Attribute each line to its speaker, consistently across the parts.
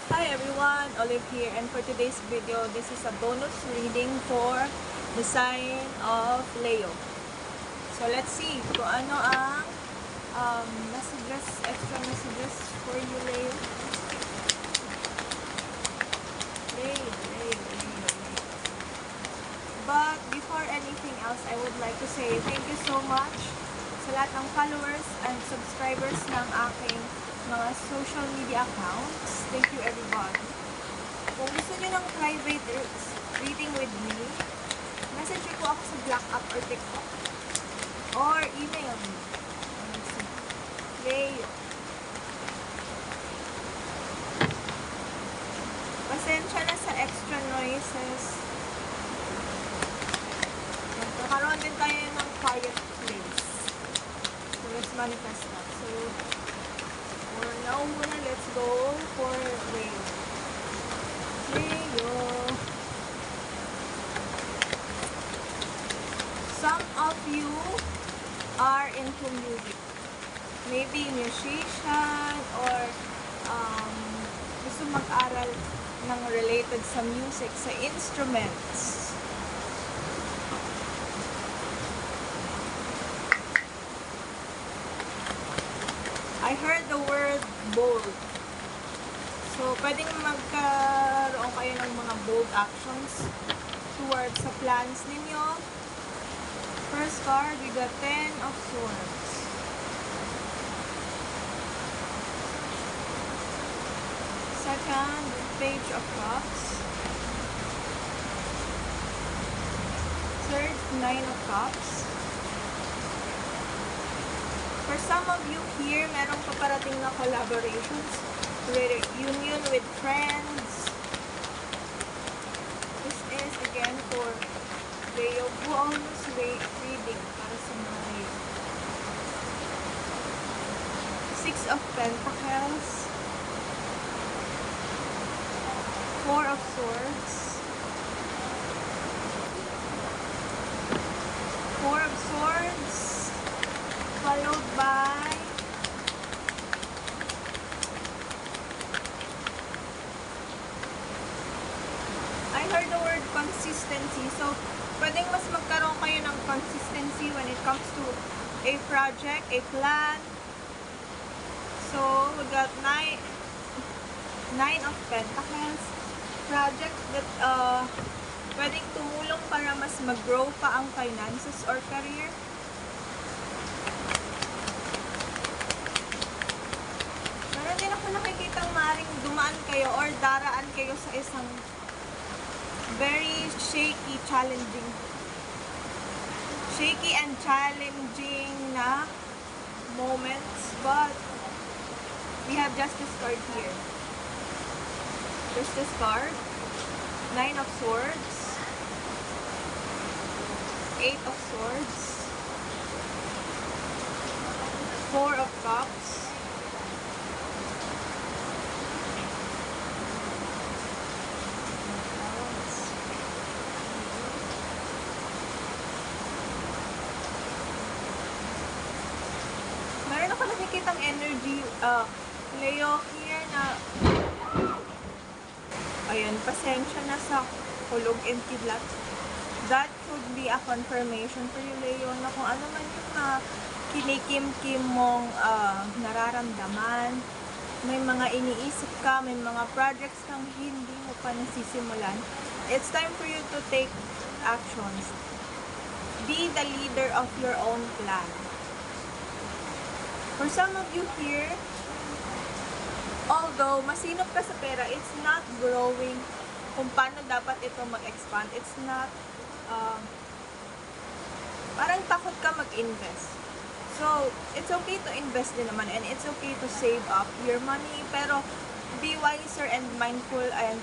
Speaker 1: Hi everyone, Olive here, and for today's video, this is a bonus reading for the sign of Leo. So let's see kung ano ang messages, extra messages for you, Leo. Leo. But before anything else, I would like to say thank you so much sa lahat ng followers and subscribers ng aking mga social media accounts. Thank you everybody. Kung gusto nyo ng private reading with me, message nyo po ako sa Black App or TikTok. Or email me. Leo. Pasensya na sa extra noises. Nagkakaroon din tayo ng quiet place. So let's manifest that. So, for now muna, let's go for Leo. Leo. Some of you are into music. Maybe musician or gusto mag-aral ng related sa music, sa instruments. I heard the word bold. So, pwedeng magkaroon kayo ng mga bold actions towards sa plans ninyo. First card, we got 10 of Swords. Second, Page of Cups. Third, 9 of Cups. For some of you here, merong paparating na collaborations, reunion with friends. This is again for Leo bonus reading para sa mga Leo. Six of Pentacles, Four of Swords, Four of Swords, followed by I heard the word consistency. So, pwedeng mas magkaroon kayo ng consistency when it comes to a project, a plan. So, we got nine of Pentacles. Project that pwedeng tumulong para mas mag-grow pa ang finances or career. Din ako nakikitang maring dumaan kayo or daraan kayo sa isang very shaky and challenging na moments, but we have Justice card here. Justice card, 9 of Swords, 8 of Swords, 4 of Cups, nakikitang energy, Leo here na ayun, pasensya na sa hulog and kidlat. That could be a confirmation for you, Leo, na kung ano man yung kinikim-kim mong nararamdaman, may mga iniisip ka, may mga projects kang hindi mo pa nasisimulan, it's time for you to take actions. Be the leader of your own plan. For some of you here, although masinop ka sa pera, it's not growing kung paano dapat ito mag-expand. It's not, parang takot ka mag-invest. So, it's okay to invest din naman and it's okay to save up your money, pero be wiser and mindful and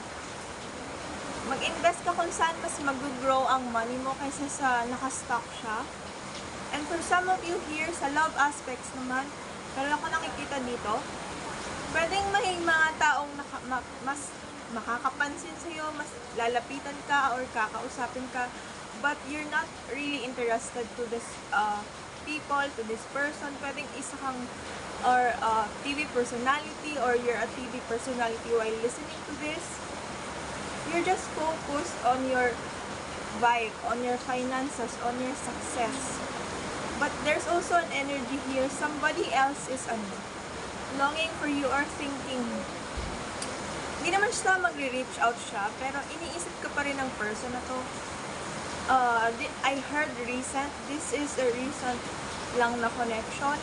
Speaker 1: mag-invest ka kung saan mas mag-grow ang money mo kaysa sa nakastock siya. And for some of you here, sa love aspects naman, meron ako nakikita dito, pwedeng may mga taong mas makakapansin sa'yo, mas lalapitan ka or kakausapin ka, but you're not really interested to this people, to this person. Pwedeng isa kang or TV personality, or you're a TV personality while listening to this. You're just focused on your vibe, on your finances, on your success. But there's also an energy here. Somebody else is longing for you or thinking. Hindi naman siya magre-reach out siya, pero iniisip ka pa rin ng person na to. I heard recent, this is a recent lang na connection.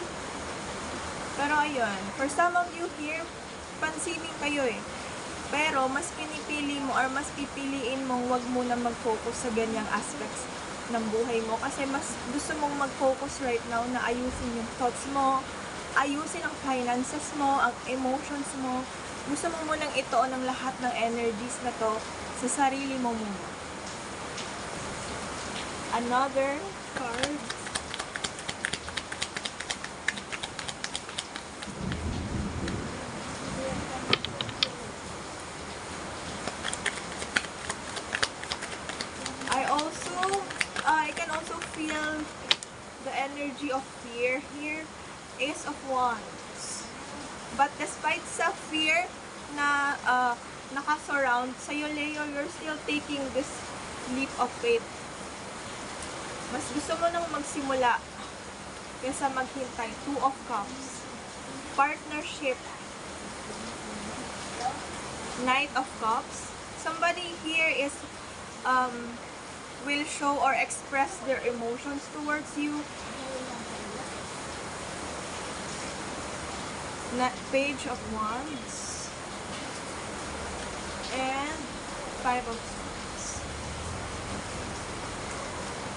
Speaker 1: Pero ayun, for some of you here, pansinin kayo eh. Pero mas pinipili mo or mas pipiliin mong wag muna mag-focus sa ganyang aspects ng buhay mo. Kasi mas gusto mong mag-focus right now na ayusin yung thoughts mo, ayusin ang finances mo, ang emotions mo. Gusto mo munang itoon ng lahat ng energies na to sa sarili mo muna. Another card. I can also feel the energy of fear here. Ace of Wands. But despite sa fear na nakasurround sa'yo, Leo, you're still taking this leap of faith. Mas gusto mo nang magsimula kaysa maghintay. Two of Cups. Partnership. Knight of Cups. Somebody here is will show or express their emotions towards you. Page of Wands. And Five of Swords.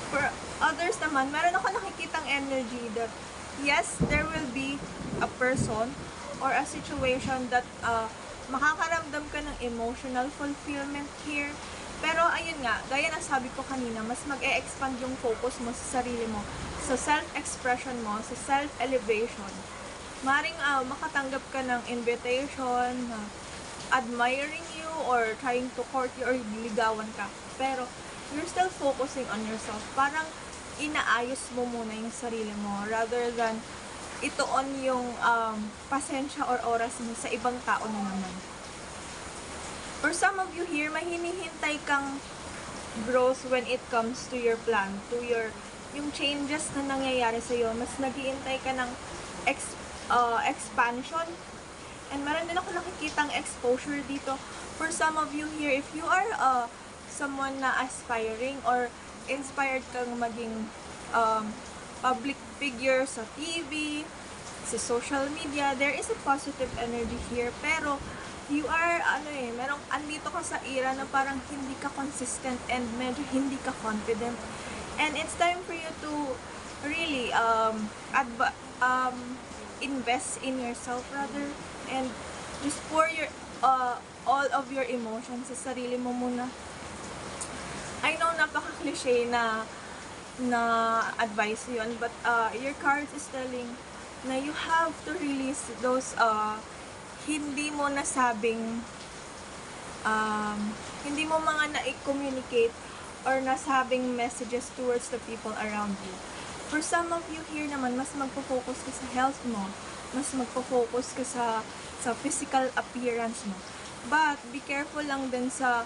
Speaker 1: For others naman, meron ako nakikitang energy that yes, there will be a person or a situation that makakaramdam ka ng emotional fulfillment here. Pero ayun nga, gaya ng sabi ko kanina, mas mag-e-expand yung focus mo sa sarili mo, sa self-expression mo, sa self-elevation. Maring makatanggap ka ng invitation na admiring you or trying to court you or ligawan ka. Pero you're still focusing on yourself. Parang inaayos mo muna yung sarili mo rather than itoon yung pasensya or oras mo sa ibang tao na naman. For some of you here, may hinihintay kang growth when it comes to your plan, to yung changes na nangyayari sa'yo. Mas naghihintay ka ng expansion. And meron din ako nakikitang exposure dito. For some of you here, if you are someone na aspiring or inspired kang maging public figure sa TV, sa social media, there is a positive energy here. Pero you are, andito ka sa era na parang hindi ka consistent and medyo hindi ka confident. And it's time for you to really invest in yourself rather, and just pour your all of your emotions sa sarili mo muna. I know napaka-cliche na advice yun, but your cards is telling na you have to release those hindi mo nasabing hindi mo mga na-communicate or nasabing messages towards the people around you. For some of you here naman, mas magpo-focus ka sa health mo, mas magpo-focus ka sa physical appearance mo. But be careful lang din sa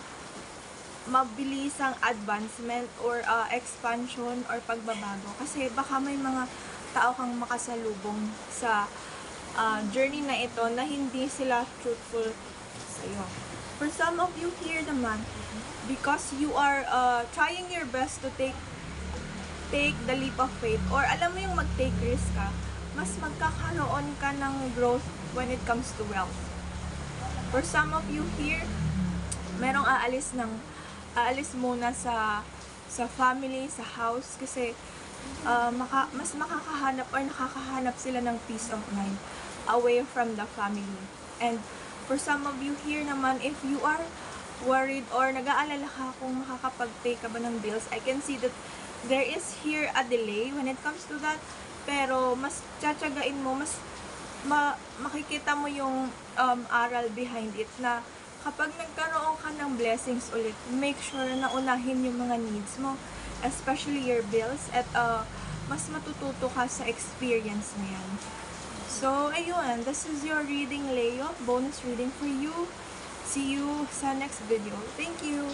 Speaker 1: mabilisang advancement or expansion or pagbabago, kasi baka may mga tao kang makasalubong sa journey na ito na hindi sila truthful sa iyo. For some of you here naman, because you are trying your best to take the leap of faith, or alam mo yung mag-take risk ka, mas magkakaroon ka ng growth when it comes to wealth. For some of you here, merong aalis muna sa family, sa house, kasi mas makakahanap or nakakahanap sila ng peace of mind away from the family. And for some of you here naman, if you are worried or nag-aalala ka kung makakapag-pay ka ba ng bills, I can see that there is here a delay when it comes to that. Pero mas tsatsagain mo, mas makikita mo yung aral behind it, na kapag nagkaroon ka ng blessings ulit, make sure na unahin yung mga needs mo, especially your bills, at mas matututo ka sa experience na yan. So, ayun, this is your reading, Leo. Bonus reading for you. See you sa next video. Thank you!